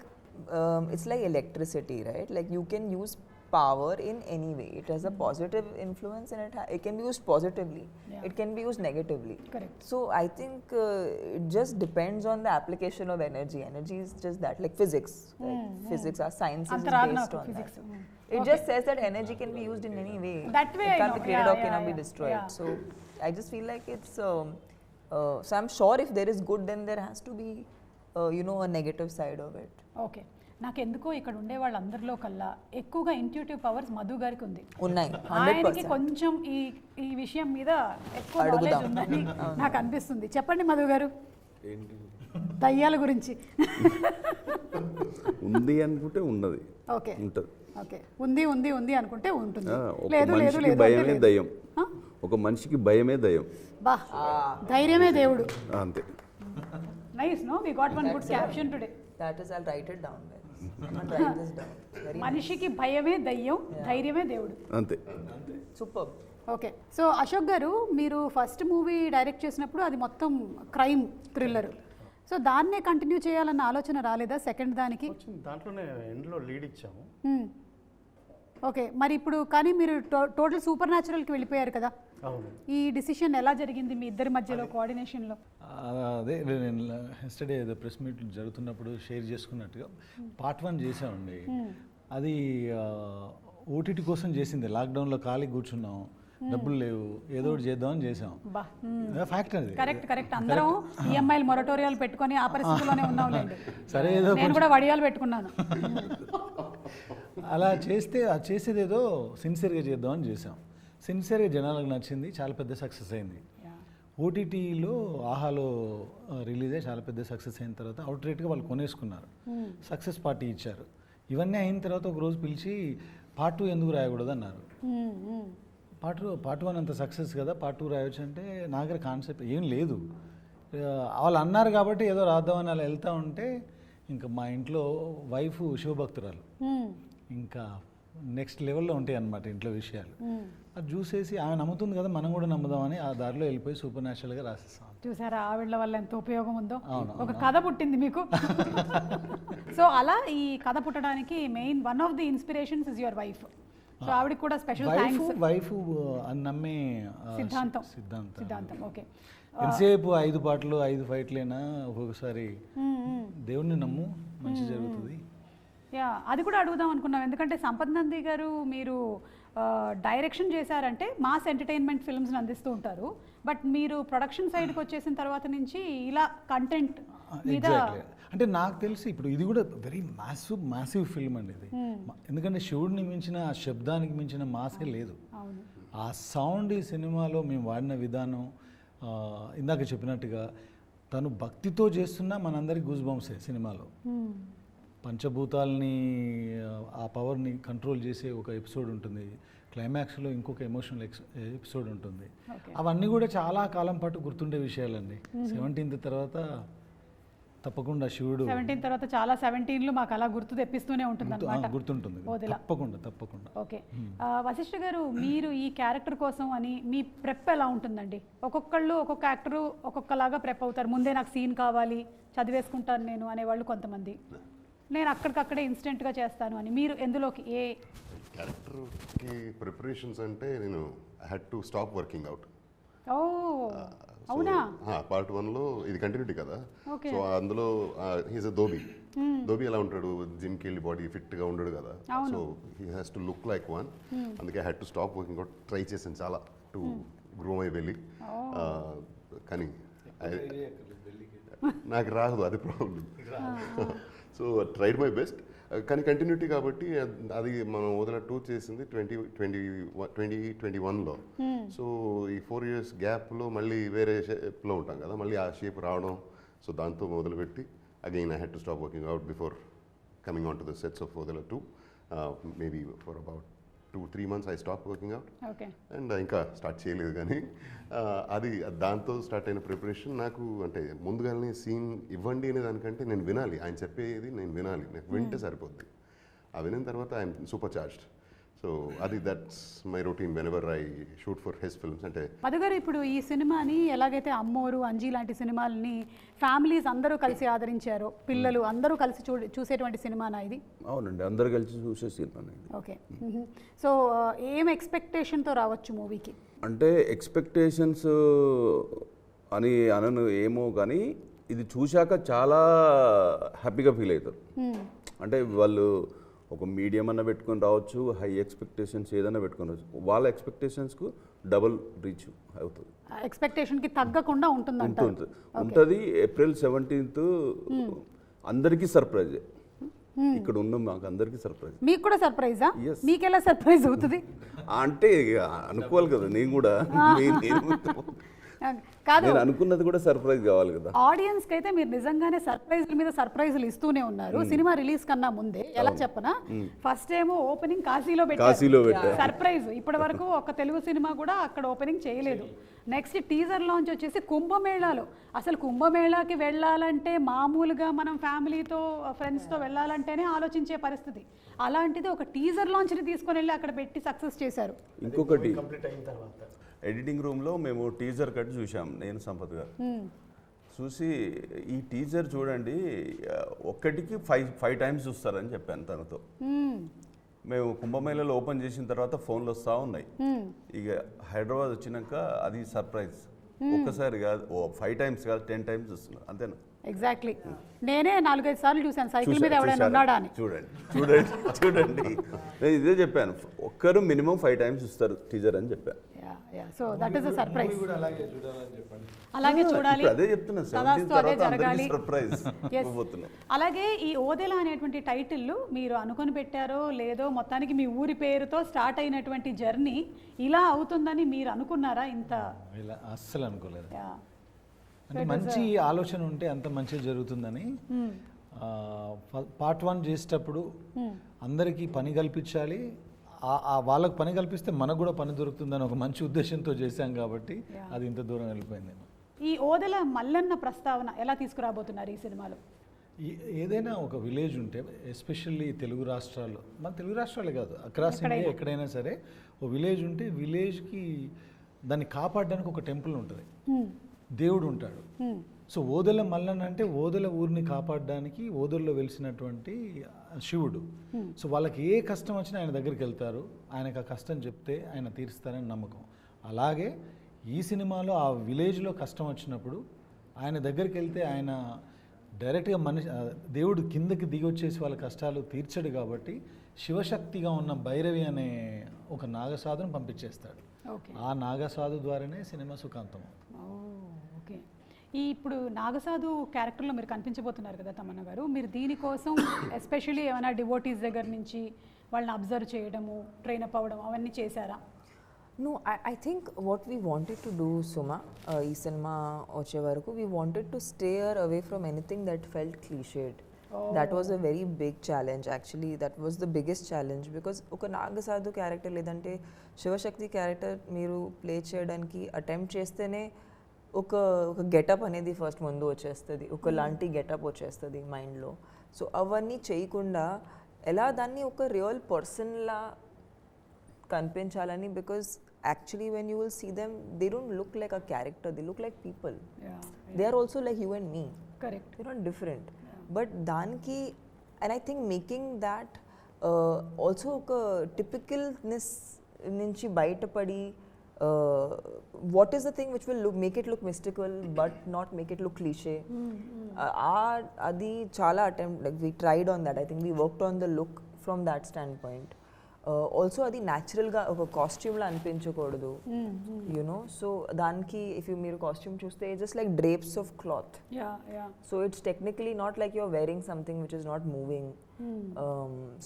it's like electricity, right? Like you can use power in any way. It has a positive influence and it can be used positively. Yeah. It can be used negatively. Correct. So I think it just depends on the application of energy. Energy is just that, like physics. Like physics, our science is Antara based నాకు on physics. that. It just says that energy can be used in any way. That way it I can't know. be created or Yeah, cannot yeah, be yeah. destroyed. Yeah. So I just feel like it's. So I'm sure if there is good, then there has to be, a negative side of it. Okay నాకెందుకో ఇక్కడ ఉండే వాళ్ళందరిలో కల్లా ఎక్కువగా intuitive powers Madhu గారికి ఉంది. ఉన్నాయి ఆయనకి 100%. కొంచెం ఈ విషయం మీద ఎక్కువ అడుగుదాం. నాలెడ్జ్ ఉందని నాకు అనిపిస్తుంది. చెప్పండి మధు గారు దయ్యాల గురించి. ఉంది అనుకుంటే ఉన్నది, ఓకే ఉంటుంది. ఓకే ఉంది ఉంది ఉంది అనుకుంటే ఉంటుంది. ఒక లేదు లేదు మనిషికి లేదు అంటే భయమే లేదు. దయ్యం. ఆ? ఒక మనిషికి భయమే దయ్యం, బా ధైర్యమే దేవుడు. అంతే. Nice no we got one good caption today. That is, I'll write it down. I'm gonna write this down. Very మనిషికి భయమే దయ్యం, ధైర్యమే దేవుడు. అంతే. superb. Okay so Ashok garu మీరు ఫస్ట్ మూవీ డైరెక్ట్ చేసినప్పుడు అది మొత్తం క్రైమ్ థ్రిల్లర్. సో దాన్నే కంటిన్యూ చేయాలన్న ఆలోచన రాలేదా సెకండ్ దానికి? వచ్చింది, దాంట్లోనే ఎండ్లో లీడ్ ఇచ్చాము. ఓకే మరి ఇప్పుడు కానీ మీరు టోటల్ సూపర్ న్యాచురల్కి వెళ్ళిపోయారు కదా, అవును. ఈ డిసిషన్ ఎలా జరిగింది మీ ఇద్దరి మధ్యలో కోఆర్డినేషన్లో? అదే నేను ఎస్టర్డే ఏదో ప్రెస్ మీట్ జరుగుతున్నప్పుడు షేర్ చేసుకున్నట్టుగా పార్ట్ 1 చేసామండి. అది ఓటీటీ కోసం చేసింది. లాక్డౌన్లో ఖాళీ కూర్చున్నాం, డబ్బులు లేవు, ఏదో ఒకటి చేద్దామని చేసాం. ఫ్యాక్ట్ అది. కరెక్ట్ అందరం ఈఎంఐలు మొరటోరియాలు పెట్టుకొని ఆ పరిస్థితిలోనే ఉన్నాంలేండి. సరే ఏదో నేను కూడా వడియాలు పెట్టుకున్నాను. అలా చేస్తే అది చేసేది ఏదో సిన్సియర్గా చేద్దామని చేసాం. సిన్సియర్గా జనాలకు నచ్చింది, చాలా పెద్ద సక్సెస్ అయింది. ఓటీటీలో ఆహాలో రిలీజ్ అయ్యి చాలా పెద్ద సక్సెస్ అయిన తర్వాత అవుట్ రేట్గా వాళ్ళు కొనేసుకున్నారు, సక్సెస్ పార్టీ ఇచ్చారు. ఇవన్నీ అయిన తర్వాత ఒక రోజు పిలిచి పార్ట్ 2 ఎందుకు రాయకూడదు అన్నారు. పార్ట్ 1 అంత సక్సెస్ కదా, పార్ట్ 2 రాయొచ్చు అంటే నా దగ్గర కాన్సెప్ట్ ఏం లేదు. వాళ్ళు అన్నారు కాబట్టి ఏదో రాద్దామని అలా వెళ్తూ ఉంటే ఇంకా మా ఇంట్లో వైఫ్ శివభక్తురాలు, ఇంకా నెక్స్ట్ లెవెల్లో ఉంటాయి అన్నమాట ఇంట్లో విషయాలు. అది చూసేసి ఆమె నమ్ముతుంది కదా, మనం కూడా నమ్ముదామని ఆ దారిలో వెళ్ళిపోయి సూపర్ న్యాచురల్గా రాసేస్తాం. చూసారా ఆవిడ వల్ల ఎంత ఉపయోగం ఉందో. ఒక కథ పుట్టింది మీకు. సో అలా ఈ కథ పుట్టడానికి main one of the inspirations is your wife. So ఆవిడకి కూడా స్పెషల్ థ్యాంక్స్. వైఫ్ అని నమ్మే సిద్ధాంతం. ఓకే ఎంతసేపు 5 పాటలు 5 ఫైట్లైనా ఒక్కొక్కసారి దేవుణ్ణి నమ్ము మంచి జరుగుతుంది. యా అది కూడా అడుగుదాం అనుకున్నాం, ఎందుకంటే సంపత్ నంది గారు మీరు డైరెక్షన్ చేశారంటే మాస్ ఎంటర్టైన్మెంట్ ఫిల్మ్స్ని అందిస్తూ ఉంటారు. బట్ మీరు ప్రొడక్షన్ సైడ్కి వచ్చేసిన తర్వాత నుంచి ఇలా కంటెంట్ మీద అంటే నాకు తెలిసి ఇప్పుడు ఇది కూడా వెరీ మ్యాసివ్ ఫిల్మ్ అండి ఇది. ఎందుకంటే శివుడిని మించిన ఆ శబ్దానికి మించిన మాసే లేదు. ఆ సౌండ్ ఈ సినిమాలో మేము వాడిన విధానం, ఇందాక చెప్పినట్టుగా తను భక్తితో చేస్తున్నా మనందరికి గూస్ బంప్సే సినిమాలో. పంచభూతాలని ఆ పవర్ని కంట్రోల్ చేసే ఒక ఎపిసోడ్ ఉంటుంది, క్లైమాక్స్లో ఇంకొక ఎమోషనల్ ఎపిసోడ్ ఉంటుంది. అవన్నీ కూడా చాలా కాలం పాటు గుర్తుండే విషయాలండి. 17th తర్వాత తప్పకుండా శివుడు 17 తర్వాత చాలా 17లు మాకు అలా గుర్తు తెప్పిస్తూనే ఉంటుంది అన్నమాట. గుర్తుంటుంది తప్పకుండా. ఓకే వశిష్ఠ గారు, మీరు ఈ క్యారెక్టర్ కోసం అని మీ ప్రెప్ ఎలా ఉంటుందండి? ఒక్కొక్క యాక్టరు ఒక్కొక్కలాగా ప్రెప్ అవుతారు. ముందే నాకు సీన్ కావాలి, చదివేసుకుంటాను నేను అనేవాళ్ళు కొంతమంది, నేను అక్కడికక్కడే ఇన్స్టెంట్గా చేస్తాను అని. మీరు ఎందులోకి ఏ క్యారెక్టర్కి ప్రిపరేషన్స్ అంటే నేను I had to stop working out. ఓ అవునా? పార్ట్ 1లో ఇది కంటిన్యూటీ కదా, సో అందులో హీస్ అ ధోబీ ఎలా ఉంటాడు, జిమ్కి వెళ్ళి బాడీ ఫిట్గా ఉండడు కదా, so he has to look like one. అందుకే I had to stop working out. Try చేశాను చాలా టు గ్రో మై బెల్లీ, కానీ నాకు రాదు, అది problem. So tried my best, కానీ కంటిన్యూటీ కాబట్టి అది మనం వదిల 2 చేసింది 2021లో. సో ఈ 4 years గ్యాప్లో మళ్ళీ వేరే షేప్లో ఉంటాం కదా, మళ్ళీ ఆ షేప్ రావడం, సో దాంతో మొదలుపెట్టి again I had to stop working out before coming on to the sets of వదిల 2. Maybe for about 2-3 months I stop working out. And ఇంకా స్టార్ట్ చేయలేదు, కానీ అది దాంతో స్టార్ట్ అయిన ప్రిపరేషన్ నాకు అంటే ముందుగానే సీన్ ఇవ్వండి అనే దానికంటే నేను వినాలి, ఆయన చెప్పేది నేను వినాలి, నాకు వింటే సరిపోద్ది. ఆ వినిన తర్వాత I'm super charged. So so అది that's my routine whenever I shoot for his films. అంటే మధుగారు ఇప్పుడు ఈ సినిమాని ఎలాగైతే అమ్మోరు, అంజీ లాంటి సినిమాలని ఫ్యామిలీస్ అందరూ కలిసి ఆదరించారో, పిల్లలు అందరూ కలిసి చూసేటువంటి సినిమానా ఇది? అవునండి, అందరు కలిసి చూసే సినిమా. ఓకే. సో ఏం ఎక్స్పెక్టేషన్తో రావచ్చు మూవీకి? అంటే ఎక్స్పెక్టేషన్స్ అని అనను ఏమో, కానీ ఇది చూశాక చాలా హ్యాపీగా ఫీల్ అవుతారు. అంటే వాళ్ళు ఒక మీడియం అన్న పెట్టుకొని రావచ్చు, హై ఎక్స్పెక్టేషన్స్ ఏదైనా పెట్టుకొని రావచ్చు, వాళ్ళ ఎక్స్పెక్టేషన్స్కు డబుల్ రీచ్ అవుతుంది. ఎక్స్పెక్టేషన్కి తగ్గకుండా ఉంటుంది. ఏప్రిల్ 17th అందరికీ సర్ప్రైజ్. ఇక్కడ ఉన్న మాకు అందరికీ సర్ప్రైజ్. మీకు కూడా సర్ప్రైజా? మీకు ఎలా సర్ప్రైజ్ అవుతుంది అంటే అనుకోవాలి కదా, నేను కూడా నేను అనుకున్నది కూడా సర్ప్రైజ్ కావాలి కదా ఆడియన్స్ కి. అయితే మీరు నిజంగానే సర్ప్రైజ్ల మీద సర్ప్రైజ్లు ఇస్తూనే ఉన్నారు. సినిమా రిలీజ్ కన్నా ముందే ఎలా చెప్పనా, ఫస్ట్ ఏమో ఓపెనింగ్ కాశీలో పెట్టారు సర్ప్రైజ్. ఇప్పటి వరకు ఒక తెలుగు సినిమా కూడా అక్కడ ఓపెనింగ్ చేయలేదు. నెక్స్ట్ టీజర్ లాంచ్ వచ్చేసి కుంభమేళాలో. అసలు కుంభమేళాకి వెళ్ళాలంటే మామూలుగా మనం ఫ్యామిలీతో ఫ్రెండ్స్తో వెళ్ళాలంటేనే ఆలోచించే పరిస్థితి. అలాంటిది ఒక టీజర్ లాంచ్ని తీసుకొని వెళ్ళి అక్కడ పెట్టి సక్సెస్ చేశారు. ఇంకొకటి ఎడిటింగ్ రూమ్లో మేము టీజర్ కట్ చూసాం, నేను సంపత్ గారు చూసి, ఈ టీజర్ చూడండి ఒక్కటికి 5 times చూస్తారని చెప్పాను తనతో. మేము కుంభమేళలో ఓపెన్ చేసిన తర్వాత ఫోన్లు వస్తూ ఉన్నాయి. ఇక హైదరాబాద్ వచ్చినాక అది సర్ప్రైజ్. ఒక్కసారి కాదు, 5 times కాదు, 10 times చూస్తున్నారు, అంతేనా? ఎగ్జాక్ట్లీ. నేనే 4-5 సార్లు చూశాను సైకిల్ మీద ఎవడైనా ఉన్నాడా అని. చూడండి నేను ఇదే చెప్పాను, ఒక్కరు మినిమం 5 times చూస్తారు టీజర్ అని చెప్పాను. So that is a surprise. అలాగే చూడాలి, అదే చెప్తున్నా, అదే జరగాలి. సర్ప్రైజ్. అలాగే ఈ ఓదెలా అనేటువంటి టైటిల్ మీరు అనుకొని పెట్టారో లేదో, మొత్తానికి మీ ఊరి పేరుతో స్టార్ట్ అయినటువంటి జర్నీ ఇలా అవుతుందని మీరు అనుకున్నారా? ఇంత ఇలా అస్సలు అనుకోలేదు. అంటే మంచి ఆలోచన ఉంటే అంత మంచిగా జరుగుతుందని. పార్ట్ 1 చేసేటప్పుడు అందరికీ పని కల్పించాలి, వాళ్ళకు పని కల్పిస్తే మనకు కూడా పని దొరుకుతుందని ఒక మంచి ఉద్దేశంతో చేశాం కాబట్టి అది ఇంత దూరం వెళ్ళిపోయింది. ఈ ఓదెల మల్లన్న ప్రస్తావన ఎలా తీసుకురాబోతున్నారు ఈ సినిమాలో? ఏదైనా ఒక విలేజ్ ఉంటే, ఎస్పెషల్లీ తెలుగు రాష్ట్రాల్లో, మన తెలుగు రాష్ట్రాలే కాదు, అక్రాస్ ఇండియా ఎక్కడైనా సరే ఒక విలేజ్ ఉంటే విలేజ్కి దాన్ని కాపాడడానికి ఒక టెంపుల్ ఉంటుంది, దేవుడు ఉంటాడు. సో ఓదెల మల్లన్న అంటే ఓదెల ఊరిని కాపాడడానికి ఓదెల్లో వెలిసినటువంటి శివుడు. సో వాళ్ళకి ఏ కష్టం వచ్చినా ఆయన దగ్గరికి వెళ్తారు, ఆయనకు ఆ కష్టం చెప్తే ఆయన తీరుస్తారని నమ్మకం. అలాగే ఈ సినిమాలో ఆ విలేజ్లో కష్టం వచ్చినప్పుడు ఆయన దగ్గరికి వెళ్తే ఆయన డైరెక్ట్గా దేవుడు కిందకి దిగి వచ్చేసి వాళ్ళ కష్టాలు తీర్చడు కాబట్టి శివశక్తిగా ఉన్న భైరవి అనే ఒక నాగసాధును పంపించేస్తాడు. ఆ నాగసాధు ద్వారానే సినిమా సుఖాంతం. ఓకే. ఈ ఇప్పుడు నాగసాధు క్యారెక్టర్లో మీరు కనిపించబోతున్నారు కదా తమన్నా గారు, మీరు దీనికోసం ఎస్పెషల్లీ ఏమైనా డివోటీస్ దగ్గర నుంచి వాళ్ళని అబ్జర్వ్ చేయడము, ట్రైన్ అప్ అవ్వడం అవన్నీ చేశారా? No, I think what we wanted to do, Suma, ee cinema vache varaku, we wanted to steer away from anything that felt cliched. That was a very big challenge actually. That was the biggest challenge because oka Nagasadu character ledante Shivashakti character meeru play cheyadaniki attempt chestene oka getup anedi first mundu vachestadi, oka lanti getup vachestadi mind lo. So avanni cheyikunda ela danni oka real person la కనిపించాలని, because actually when you will see them they don't look like a character, they look like people. They are also like you and me. Correct. They're not different. But danki, and I think making that also oka typicalness nunchi baita padi, what is the thing which will make it look mystical but not make it look cliche. Adi chala attempt, like we tried on that. I think we worked on the look from that standpoint. Also అది న్యాచురల్గా ఒక కాస్ట్యూమ్లో అనిపించకూడదు, you know. So దానికి if you మీరు costume చూస్తే just like drapes of cloth. So it's technically not like you are wearing something which is not moving.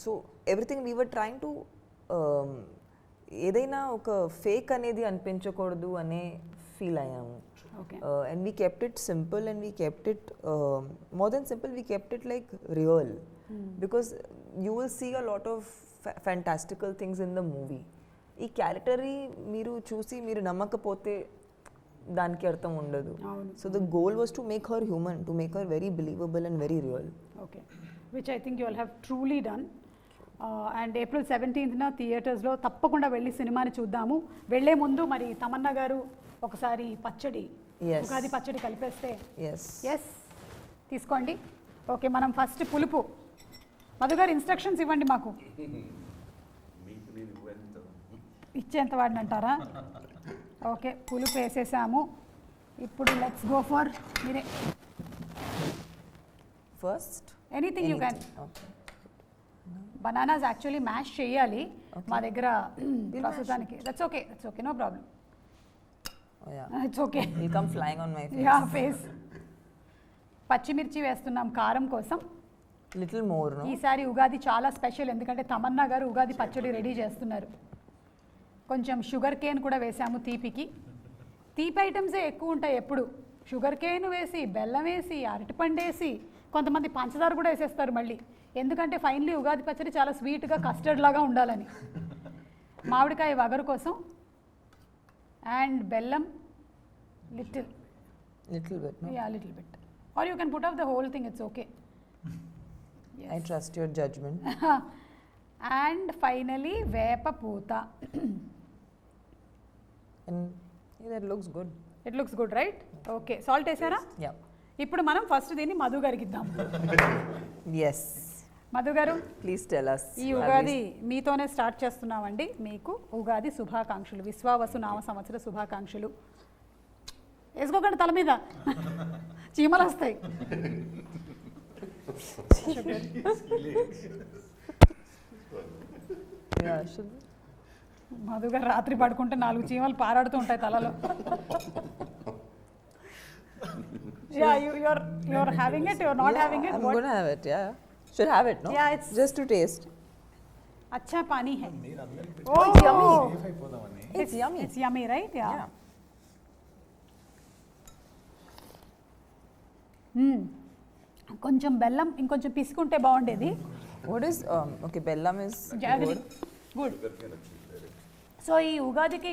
So everything we were trying to ఏదైనా ఒక ఫేక్ అనేది అనిపించకూడదు అనే ఫీల్ అయ్యాము. And we kept it simple, and we kept it more than simple, we kept it like real. Because you will see a lot of fantastical things in the movie. ఈ character మీరు చూసి మీరు నమ్మకపోతే దానికి అర్థం ఉండదు. So the goal was to make her human, to make her very believable and very real. Okay, which I think you will have truly done. And April 17th థియేటర్స్లో తప్పకుండా వెళ్ళి సినిమాని చూద్దాము. వెళ్ళే ముందు మరి తమన్నా గారు ఒకసారి పచ్చడి, Yes. ఉగాది పచ్చడి కలిపేస్తే. ఎస్ ఎస్, తీసుకోండి. ఓకే, మనం ఫస్ట్ పులుపు. మధు గారు ఇన్స్ట్రక్షన్స్ ఇవ్వండి మాకు. ఇచ్చేంత వాడిని అంటారా? ఓకే, పులుపు వేసేసాము. ఇప్పుడు లెట్స్ గో ఫర్ మీరే first anything you can. Bananas actually mash చేయాలి మా దగ్గర ప్రస్తుతానికి. That's okay, no problem. It's okay, will come flying on my yeah face. పచ్చిమిర్చి వేస్తున్నాం కారం కోసం. Little more no. ఈసారి ఉగాది చాలా స్పెషల్, ఎందుకంటే తమన్నా గారు ఉగాది పచ్చడి రెడీ చేస్తున్నారు. కొంచెం షుగర్ కేన్ కూడా వేసాము తీపికి. తీపి ఐటమ్సే ఎక్కువ ఉంటాయి ఎప్పుడు. షుగర్ కేన్ వేసి, బెల్లం వేసి, అరటిపండు వేసి, కొంతమంది పంచదార కూడా వేసేస్తారు మళ్ళీ. ఎందుకంటే ఫైనలీ ఉగాది పచ్చడి చాలా స్వీట్గా కస్టర్డ్ లాగా ఉండాలని. మామిడికాయ వగరు కోసం అండ్ బెల్లం little bit no. Yeah little bit, or you can put of the whole thing, it's okay. I trust your judgement. And finally వేప పూత. And that looks good. It looks good right? Okay, salt వేసారా? Yeah. ఇప్పుడు మనం first దీన్ని మధు గారికి ఇద్దాం. Yes, Madhu గారు, please tell us. ఈ ఉగాది మీతోనే స్టార్ట్ చేస్తున్నామండి. మీకు ఉగాది శుభాకాంక్షలు, విశ్వావసు నామ సంవత్సర శుభాకాంక్షలు. వేసుకోకండి తల మీద, చీమలు వస్తాయి. Yeah, should మధు గారు రాత్రి పడుకుంటే 4 చీమలు పారాడుతూ ఉంటాయి తలలో. Yeah, you're having it, you're not having it. I'm What? gonna have it, yeah. Should have it, no? Yeah, it's- just to taste. अच्छा पानी है. Oh, it's yummy. It's yummy. It's yummy, right? Yeah. Yeah. కొంచెం బెల్లం ఇంకొంచెం పిసుకుంటే బాగుండేది. What is okay? Bellam is jaggery. good. Good. So ఈ ఉగాదికి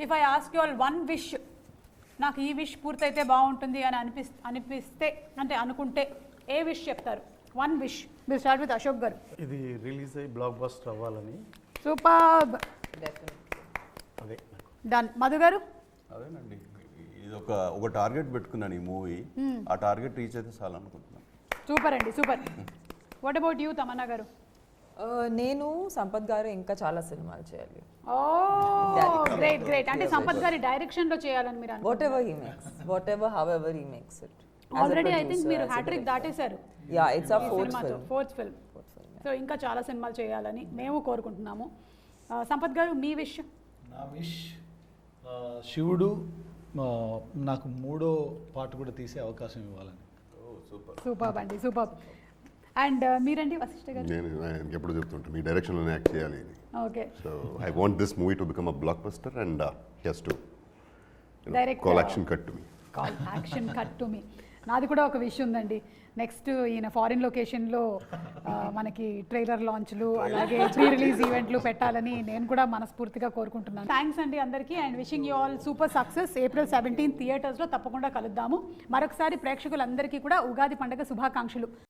if I ask you all one wish, నాకు ఈ విష్ పూర్తయితే బాగుంటుంది అని అనిపిస్తే అంటే అనుకుంటే ఏ విష్ చెప్తారు? One wish. మీరు స్టార్ట్ విత్ అశోక్ గారు. ఇది రిలీజ్ అయ్యి బ్లాక్ బస్టర్ అవ్వాలని. సూపర్. Definitely. అదే డన్. మధు గారు? అదేనండి, ఇది ఒక టార్గెట్ పెట్టుకున్నాను ఈ మూవీ. ఆ టార్గెట్ రీచ్ అయితే చాలు అనుకుంటున్నాను. సూపర్ అండి, super. What about you Tamannaah గారు? నేను సంపత్ గారు ఇంకా చాలా సినిమాలు చేయాలి. ఓ గ్రేట్ గ్రేట్. అంటే సంపత్ గారి డైరెక్షన్ లో చేయాలని మీరు Whatever he makes, however he makes it. As a already I think producer, మీరు as a హ్యాట్రిక్ director. దాటేశారు. Yeah, it's our fourth film. Fourth film. So ఇంకా చాలా సినిమాలు చేయాలని మేము కోరుకుంటున్నాము. సంపత్ గారు, మీ విష్? నా విష్ శివుడు నాకు 3వ పార్ట్ కూడా తీసే అవకాశం ఇవ్వాలని. సూపర్ అండి, సూపర్. అండ్ మీరండి వశిష్ఠ గారు? నేను ఎప్పుడు చెప్తుంటాను మీ డైరెక్షన్లోనే యాక్ట్ చేయాలి అని. Okay. So I want this movie to become a blockbuster and he's to Direct, call action cut to me. Call action cut to me. నాది కూడా ఒక విష్ ఉందండి. నెక్స్ట్ ఈయన ఫారిన్ లొకేషన్లో మనకి ట్రైలర్ లాంచ్లు అలాగే ప్రీ రిలీజ్ ఈవెంట్లు పెట్టాలని నేను కూడా మనస్ఫూర్తిగా కోరుకుంటున్నాను. థ్యాంక్స్ అండి అందరికీ and wishing you all super success. April 17 థియేటర్స్లో తప్పకుండా కలుద్దాము. మరొకసారి ప్రేక్షకులందరికీ కూడా ఉగాది పండుగ శుభాకాంక్షలు.